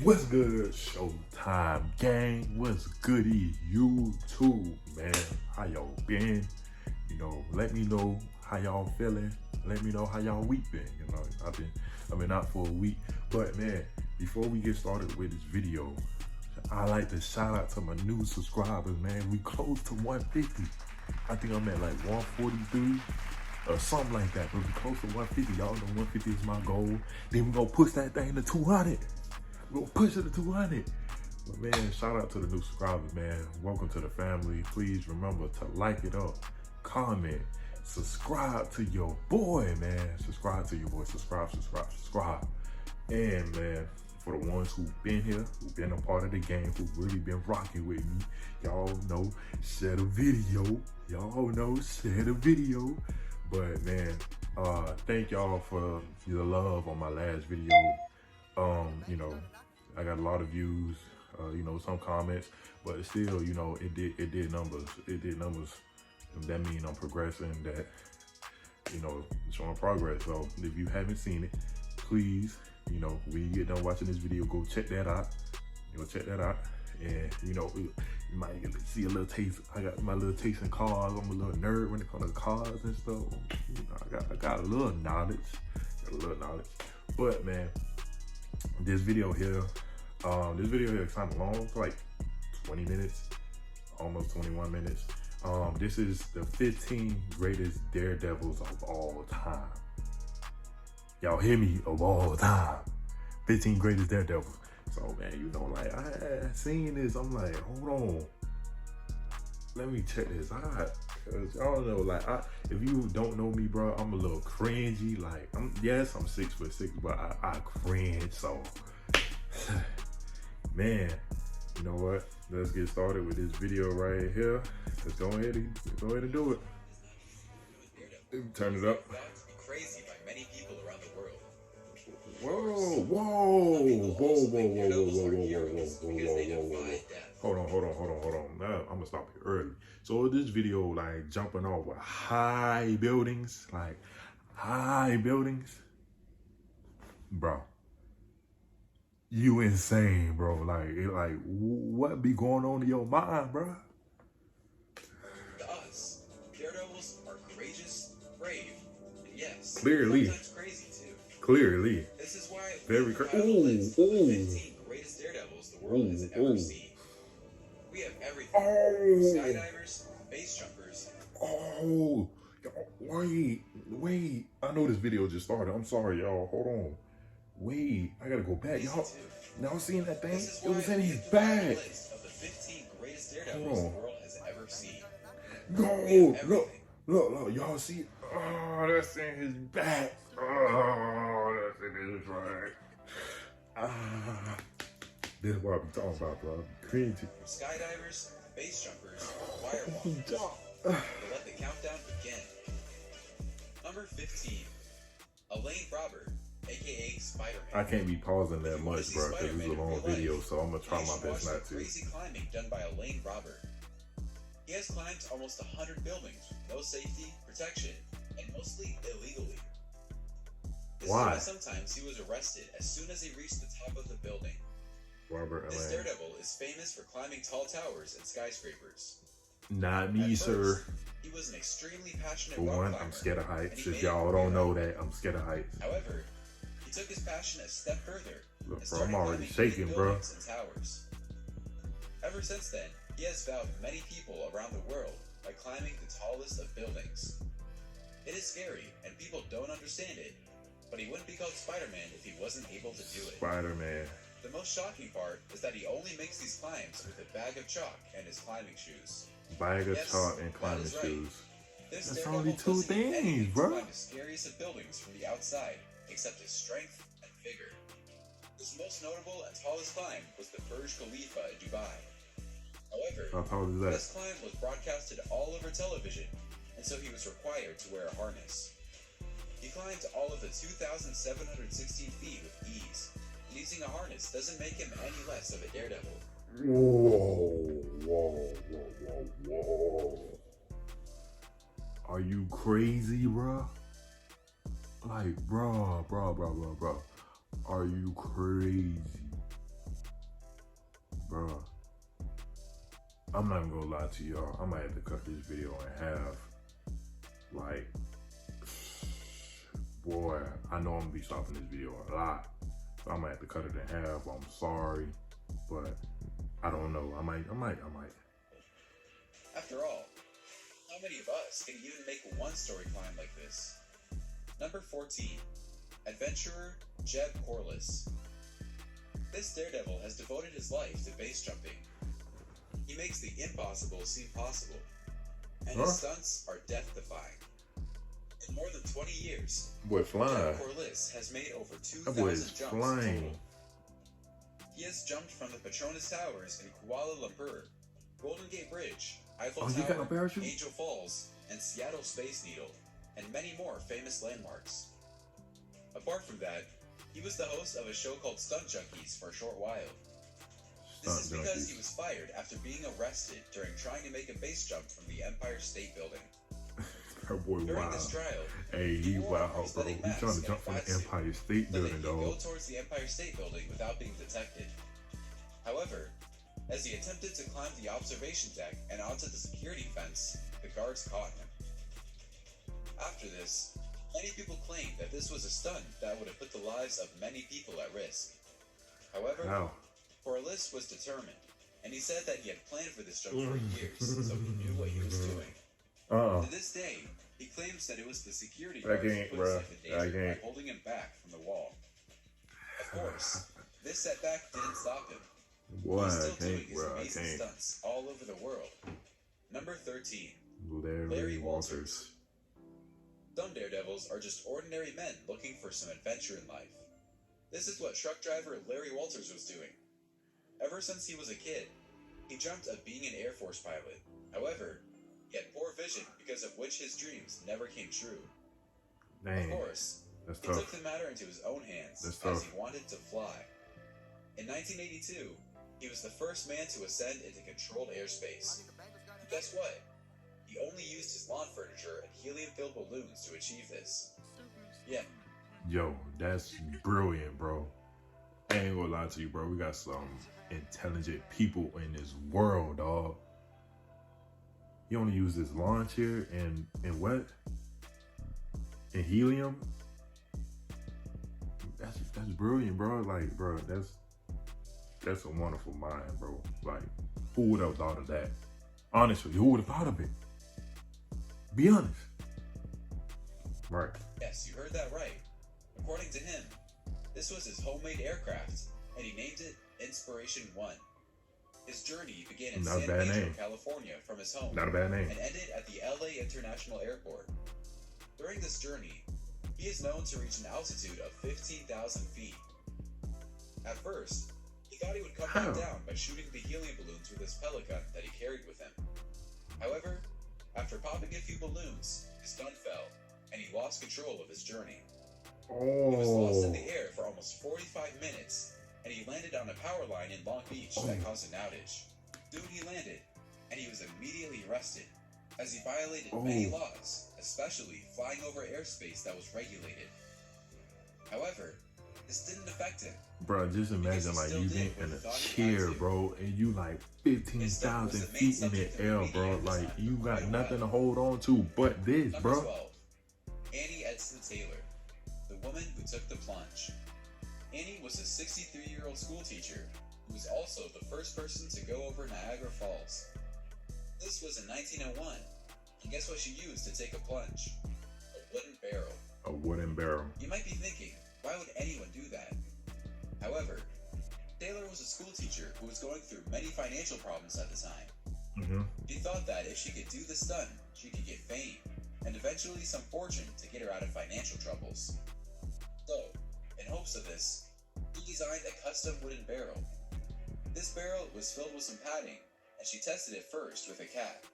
What's good, Showtime gang? What's goody, YouTube, man? How y'all been? Let me know how y'all feeling. Let me know how y'all week been. I've been out for a week. But man, before we get started with this video, I like to shout out to my new subscribers, man. We close to 150. I think I'm at like 143 or something like that. But we close to 150. Y'all know 150 is my goal. Then we gonna push that thing to 200. We'll push it to 200. But man, shout out to the new subscribers, man. Welcome to the family. Please remember to like it up, comment, subscribe to your boy, man. Subscribe to your boy. Subscribe. And man, for the ones who've been here, who've been a part of the game, who've really been rocking with me, y'all know, share the video. But man, thank y'all for the love on my last video. I got a lot of views, some comments, but still, it did numbers. It did numbers. That means I'm progressing, that, showing progress. So if you haven't seen it, please, when you get done watching this video, go check that out. And, you might see a little taste. I got my little taste in cars. I'm a little nerd when it comes to cars and stuff. I got a little knowledge. But man, this video here is kind of long. It's like 20 minutes, almost 21 minutes. This is the 15 greatest daredevils of all time. Y'all hear me? Of all time. 15 greatest daredevils. So man, I seen this. I'm like, hold on. Let me check this out. Cause y'all know, if you don't know me, bro, I'm a little cringy. I'm 6'6", but I cringe. So, man, you know what? Let's get started with this video right here. Let's go ahead and do it. Turn it up. Crazy by many people around the world. Whoa. Hold on. Now, I'm gonna stop here early. So this video, jumping off with high buildings, bro. You insane, bro. What be going on in your mind, bro? To us, daredevils are courageous, brave, and yes, Clearly. sometimes crazy too. Clearly. This is why Very we crazy. the 15 greatest daredevils the world has ever seen. We have everything. Skydivers, base jumpers. Oh, wait. I know this video just started. I'm sorry, y'all. Hold on. Wait, I gotta go back. Y'all seen that thing? It was in his bag. Of the 15 greatest daredevils the world has ever seen. No, look, y'all see it? Oh, that's in his back. Oh, that's in his bag. This is what I'm talking about, bro. Cringy. Skydivers, base jumpers, wire walkers. Let the countdown begin. Number 15, Elaine Robert, aka Spider-Man. I can't be pausing that much, bro, because it's a long video, so I'm gonna try my best not to. Crazy climbing done by Elaine Robert. He has climbed almost 100 buildings with no safety, protection, and mostly illegally. This Why? is why sometimes he was arrested as soon as he reached the top of the building. This daredevil is famous for climbing tall towers and skyscrapers. Not me, sir. He was an extremely passionate For rock one, climber, I'm scared of heights. and If y'all don't know that, I'm scared of heights. However, he took his passion a step further. Look, bro, I'm already shaking, bro. And towers. Ever since then, he has wowed many people around the world by climbing the tallest of buildings. It is scary, and people don't understand it, but he wouldn't be called Spider-Man if he wasn't able to do it. Spider-Man. The most shocking part is that he only makes these climbs with a bag of chalk and his climbing shoes. Bag of chalk and climbing shoes. This That's only two things, bro. Climb the scariest of buildings from the outside, except his strength and vigor. His most notable and tallest climb was the Burj Khalifa in Dubai. However, how tall is that? This climb was broadcasted all over television, and so he was required to wear a harness. He climbed all of the 2,716 feet with ease. Using a harness doesn't make him any less of a daredevil. Whoa. Are you crazy, bro? Bro. Are you crazy? bro, I'm not even gonna lie to y'all. I might have to cut this video in half. Like, boy, I know I'm gonna be stopping this video a lot. So I might have to cut it in half. I'm sorry, but I don't know. I might. After all, how many of us can even make one story climb like this? Number 14, Adventurer Jeb Corliss. This daredevil has devoted his life to base jumping. He makes the impossible seem possible, and his stunts are death-defying. In more than 20 years, boy flying. Jeb Corliss has made over 2,000 jumps flying. total. He has jumped from the Petronas Towers in Kuala Lumpur, Golden Gate Bridge, Eiffel Tower, Angel Falls, and Seattle Space Needle, and many more famous landmarks. Apart from that, he was the host of a show called Stunt Junkies for a short while. This is because he was fired after being arrested during trying to make a base jump from the Empire State Building. That boy During wild. this trial, Hey, he wild, bro. He's trying to jump from the Empire State Building, so that he though. could go towards the Empire State Building without being detected. However, as he attempted to climb the observation deck and onto the security fence, the guards caught him. After this, many people claimed that this was a stunt that would have put the lives of many people at risk. However, Corliss was determined, and he said that he had planned for this jump for years, so he knew what he was doing. To this day, he claims that it was the security guards who put his life in danger by holding him back from the wall. Of course, this setback didn't stop him. He's still doing his amazing stunts all over the world. Number 13, Larry Walters. Some daredevils are just ordinary men looking for some adventure in life. This is what truck driver Larry Walters was doing. Ever since he was a kid, he dreamt of being an Air Force pilot. However, he had poor vision because of which his dreams never came true. Of course, he took the matter into his own hands as he wanted to fly. In 1982, he was the first man to ascend into controlled airspace. And guess what? He only used his lawn furniture and helium-filled balloons to achieve this. Yeah. Yo, that's brilliant, bro. I ain't gonna lie to you, bro. We got some intelligent people in this world, dog. You only use this lawn chair and what? And helium? That's brilliant, bro. Like, bro, that's a wonderful mind, bro. Like, who would have thought of that? Honestly, who would have thought of it? Be honest. Right. Yes, you heard that right. According to him, this was his homemade aircraft, and he named it Inspiration 1. His journey began in San Pedro, California from his home, Not a bad name. and ended at the LA International Airport. During this journey, he is known to reach an altitude of 15,000 feet. At first, he thought he would come back down by shooting the helium balloons with his pellet gun that he carried with him. However, after popping a few balloons, his gun fell, and he lost control of his journey. He was lost in the air for almost 45 minutes, and he landed on a power line in Long Beach that caused an outage. Soon he landed, and he was immediately arrested, as he violated many laws, especially flying over airspace that was regulated. However, this didn't affect him. Bro, just imagine like you being in a chair, bro, and you like 15,000 feet in the air, bro. Like you got nothing to hold on to but this, bro. Number 12, Annie Edson Taylor, the woman who took the plunge. Annie was a 63-year-old school teacher who was also the first person to go over Niagara Falls. This was in 1901, and guess what she used to take a plunge? A wooden barrel. A wooden barrel. You might be thinking, why would anyone do that? However, Taylor was a school teacher who was going through many financial problems at the time. She thought that if she could do the stunt, she could get fame, and eventually some fortune to get her out of financial troubles. So, in hopes of this, he designed a custom wooden barrel. This barrel was filled with some padding, and she tested it first with a cat.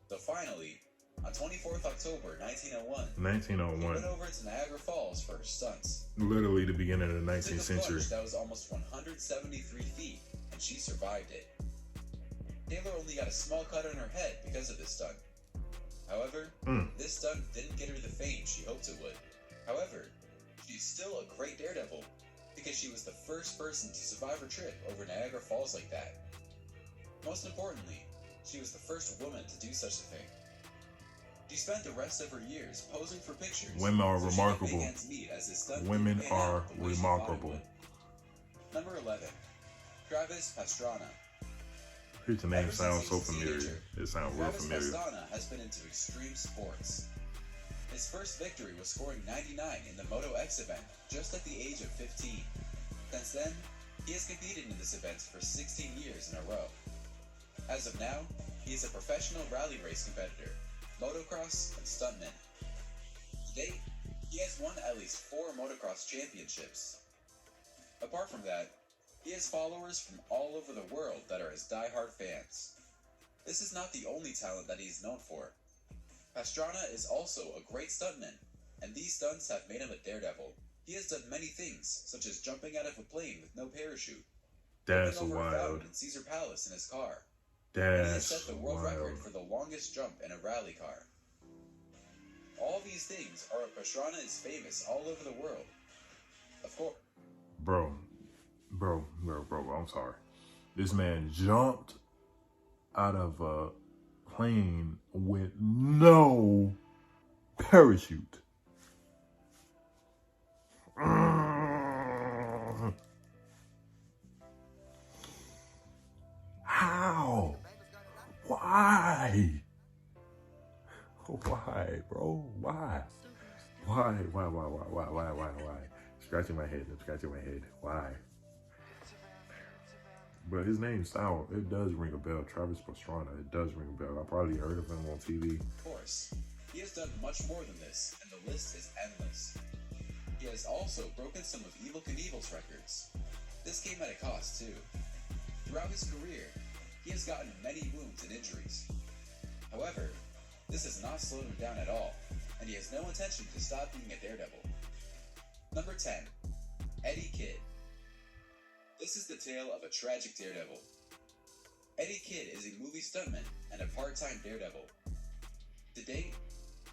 So finally, on 24th October 1901, he went over to Niagara Falls for her stunts. Literally the beginning of the 19th century. That was almost 173 feet, and she survived it. Taylor only got a small cut on her head because of this stunt. However, this stunt didn't get her the fame she hoped it would. However, she's still a great daredevil, because she was the first person to survive a trip over Niagara Falls like that. Most importantly, she was the first woman to do such a thing. She spent the rest of her years posing for pictures. Women are so remarkable. she could make ends meet as this stunt Women didn't pan are out the way she remarkable. thought it would. Number 11. Travis Pastrana. Here's the name Ever sounds since so he was a familiar. teenager, It sounds real Travis familiar. Pastrana has been into extreme sports. His first victory was scoring 99 in the Moto X event just at the age of 15. Since then, he has competed in this event for 16 years in a row. As of now, he is a professional rally race competitor, motocross, and stuntman. To date, he has won at least 4 motocross championships. Apart from that, he has followers from all over the world that are his die-hard fans. This is not the only talent that he is known for. Pastrana is also a great stuntman, and these stunts have made him a daredevil. He has done many things, such as jumping out of a plane with no parachute, That's jumping over a fountain wild. in Caesar Palace in his car, and he has That's set the world wild. record for the longest jump in a rally car. All these things are what Pastrana is famous all over the world. Of course. Bro, I'm sorry. This man jumped out of a plane with no parachute. How? Why? Why, bro? Why? Why? Scratching my head. Why? But his name sound, it does ring a bell. Travis Pastrana, it does ring a bell. I probably heard of him on TV. Of course, he has done much more than this, and the list is endless. He has also broken some of Evel Knievel's records. This came at a cost, too. Throughout his career, he has gotten many wounds and injuries. However, this has not slowed him down at all, and he has no intention to stop being a daredevil. Number 10. Eddie Kidd. This is the tale of a tragic daredevil. Eddie Kidd is a movie stuntman and a part-time daredevil. To date,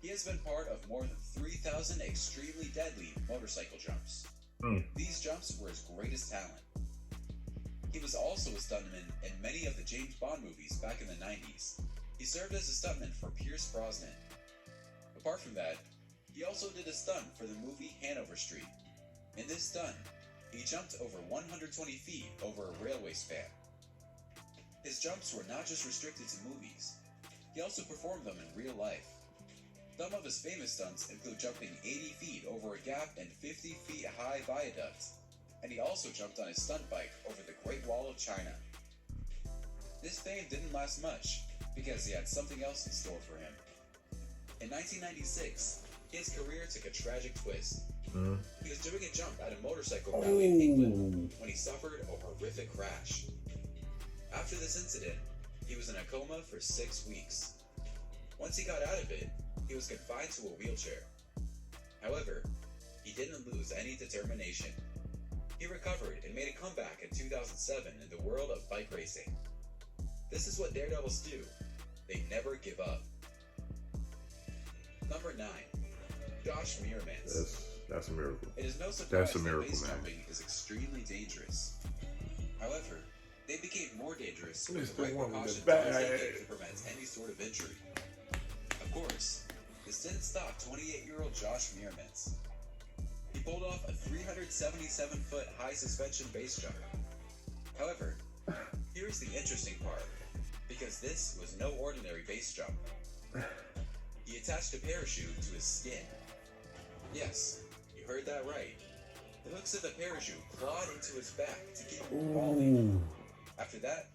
he has been part of more than 3,000 extremely deadly motorcycle jumps. These jumps were his greatest talent. He was also a stuntman in many of the James Bond movies back in the 90s. He served as a stuntman for Pierce Brosnan. Apart from that, he also did a stunt for the movie Hanover Street. In this stunt, he jumped over 120 feet over a railway span. His jumps were not just restricted to movies. He also performed them in real life. Some of his famous stunts include jumping 80 feet over a gap and 50 feet high viaduct, and he also jumped on his stunt bike over the Great Wall of China. This fame didn't last much, because he had something else in store for him. In 1996, his career took a tragic twist. He was doing a jump at a motorcycle rally in England when he suffered a horrific crash. After this incident, he was in a coma for 6 weeks. Once he got out of it, he was confined to a wheelchair. However, he didn't lose any determination. He recovered and made a comeback in 2007 in the world of bike racing. This is what daredevils do. They never give up. Number 9. Josh Meermans. That's a miracle. It is no surprise That's a miracle, that base man. jumping is extremely dangerous. However, they became more dangerous with It's the the right one with precautions the were bag. taken to prevent any sort of injury. Of course, this didn't stop 28-year-old Josh Meermans. He pulled off a 377-foot high suspension base jump. However, here's the interesting part, because this was no ordinary base jump. He attached a parachute to his skin. Yes, you heard that right. The hooks of the parachute clawed into his back to keep him from falling. After that,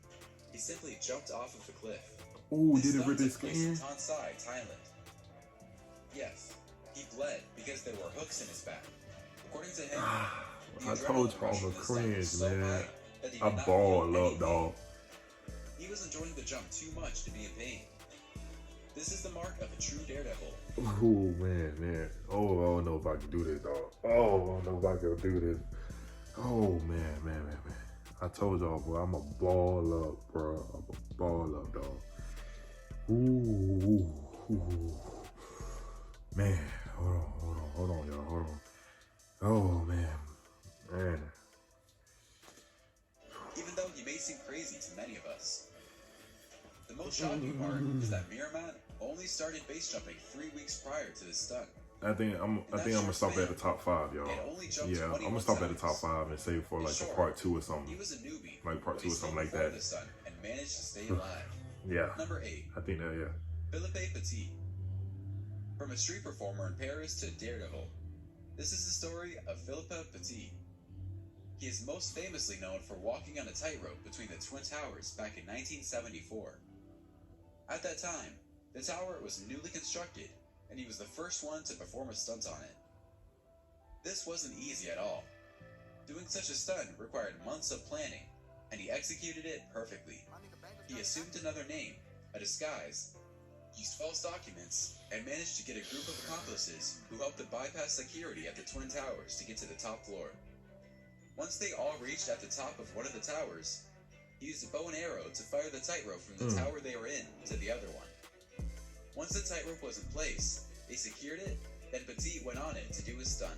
he simply jumped off of the cliff. Did it rip his This stunt took place in skin? Tansai, Thailand. Yes, he bled because there were hooks in his back. According to him, the I told adrenaline y'all rush I'm a from this stunt cringe, was so man. high that he I did not ball feel up, any dog. pain. He was enjoying the jump too much to be in pain. This is the mark of a true daredevil. Oh man. Oh, I don't know if I can do this, dog. Oh, I don't know if I can do this. Oh man. I told y'all, bro, I'm a ball up, bro. I'm a ball up, dog. Ooh. Man, hold on, y'all. Hold on. Oh man. seem crazy to many of us. The most shocking part is that Miraman only started base jumping 3 weeks prior to this stunt. I think I'm gonna stop at the top 5, y'all. Yeah, I'm gonna stop at the top 5 and save for like a part 2 or something. He was a newbie, like part 2 or something like that. The stunt and managed to stay alive. Yeah. Number 8. I think that, yeah. Philippe Petit. From a street performer in Paris to Daredevil, this is the story of Philippe Petit. He is most famously known for walking on a tightrope between the Twin Towers back in 1974. At that time, the tower was newly constructed, and he was the first one to perform a stunt on it. This wasn't easy at all. Doing such a stunt required months of planning, and he executed it perfectly. He assumed another name, a disguise, used false documents, and managed to get a group of accomplices who helped to bypass security at the Twin Towers to get to the top floor. Once they all reached at the top of one of the towers, he used a bow and arrow to fire the tightrope from the tower they were in to the other one. Once the tightrope was in place, they secured it, then Petit went on it to do his stunt.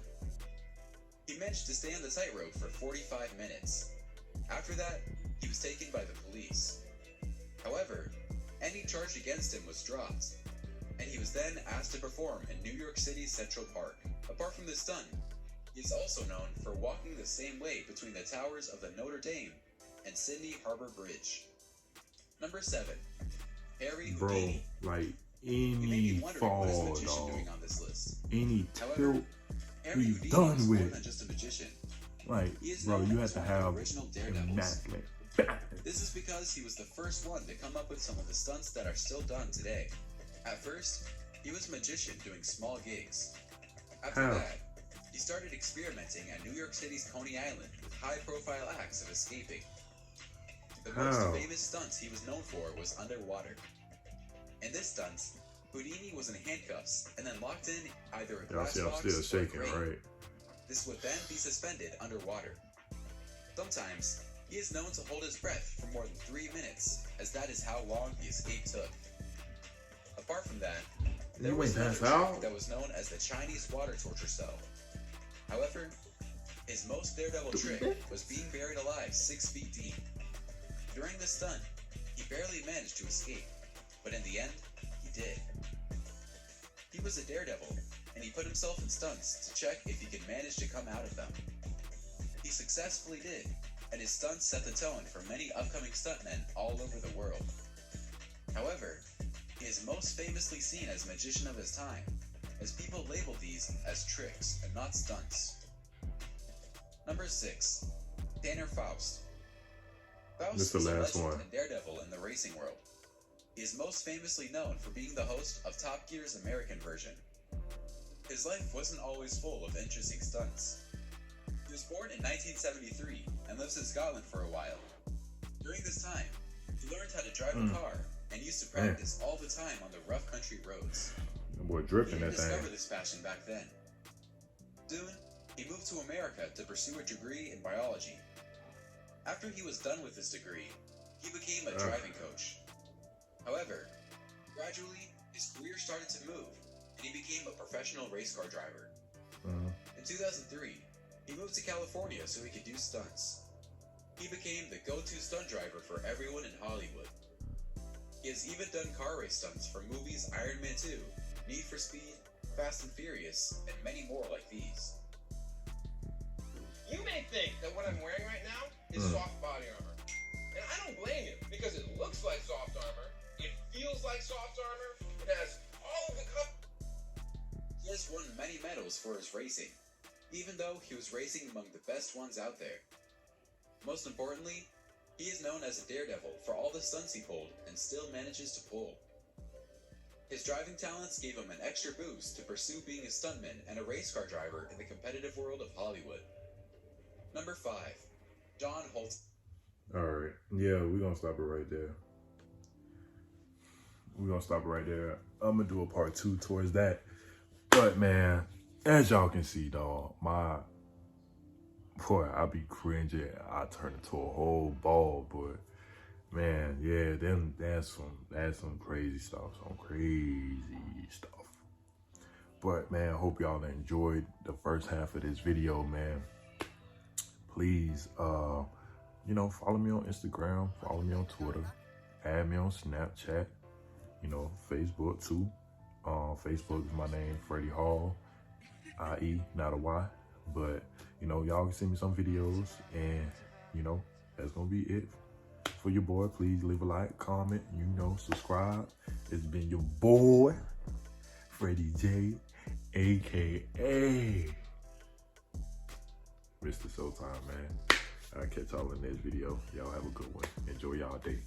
He managed to stay on the tightrope for 45 minutes. After that, he was taken by the police. However, any charge against him was dropped, and he was then asked to perform in New York City's Central Park. Apart from this stunt, he is also known for walking the same way between the towers of the Notre Dame and Sydney Harbor Bridge. Number 7. Harry Houdini. Bro, like any fall, dog, any tilt, we done with. Just a magician. Like, bro, you have to have immaculate balance. This is because he was the first one to come up with some of the stunts that are still done today. At first, he was a magician doing small gigs. After that, he started experimenting at New York City's Coney Island with high-profile acts of escaping. The most famous stunts he was known for was underwater. In this stunt, Houdini was in handcuffs and then locked in either a glass box still shaking, or a crate. right? This would then be suspended underwater. Sometimes, he is known to hold his breath for more than 3 minutes, as that is how long the escape took. Apart from that, there was another trick that was known as the Chinese water torture cell. However, his most daredevil trick was being buried alive 6 feet deep. During this stunt, he barely managed to escape, but in the end, he did. He was a daredevil, and he put himself in stunts to check if he could manage to come out of them. He successfully did, and his stunts set the tone for many upcoming stuntmen all over the world. However, he is most famously seen as magician of his time, as people label these as tricks and not stunts. Number 6. Tanner Faust. Faust is a legend and daredevil in the racing world. He is most famously known for being the host of Top Gear's American version. His life wasn't always full of interesting stunts. He was born in 1973 and lives in Scotland for a while. During this time, he learned how to drive a car and used to practice all the time on the rough country roads. Boy, drifting that thing. He discovered this passion back then. Soon, he moved to America to pursue a degree in biology. After he was done with his degree, he became a driving coach. However, gradually, his career started to move, and he became a professional race car driver. In 2003, he moved to California so he could do stunts. He became the go-to stunt driver for everyone in Hollywood. He has even done car race stunts for movies Iron Man 2, Need for Speed, Fast and Furious, and many more like these. You may think that what I'm wearing right now is soft body armor. And I don't blame you, because it looks like soft armor, it feels like soft armor, it has all of the He has won many medals for his racing, even though he was racing among the best ones out there. Most importantly, he is known as a daredevil for all the stunts he pulled and still manages to pull. His driving talents gave him an extra boost to pursue being a stuntman and a race car driver in the competitive world of Hollywood. Number 5. John Holt. Alright, yeah, we're gonna stop it right there. I'm gonna do a part 2 towards that. But man, as y'all can see, dog, I be cringing. I turn into a whole ball, but man, yeah, that's some crazy stuff, But man, I hope y'all enjoyed the first half of this video, man. Please, you know, follow me on Instagram, follow me on Twitter, add me on Snapchat, you know, Facebook too. Facebook is my name, Freddie Hall, IE, not a Y. But, you know, y'all can send me some videos, and, you know, that's gonna be it for your boy. Please leave a like, comment, you know, subscribe. It's been your boy, Freddie J, AKA Mr. Showtime, man. I'll catch y'all in the next video. Y'all have a good one. Enjoy y'all day.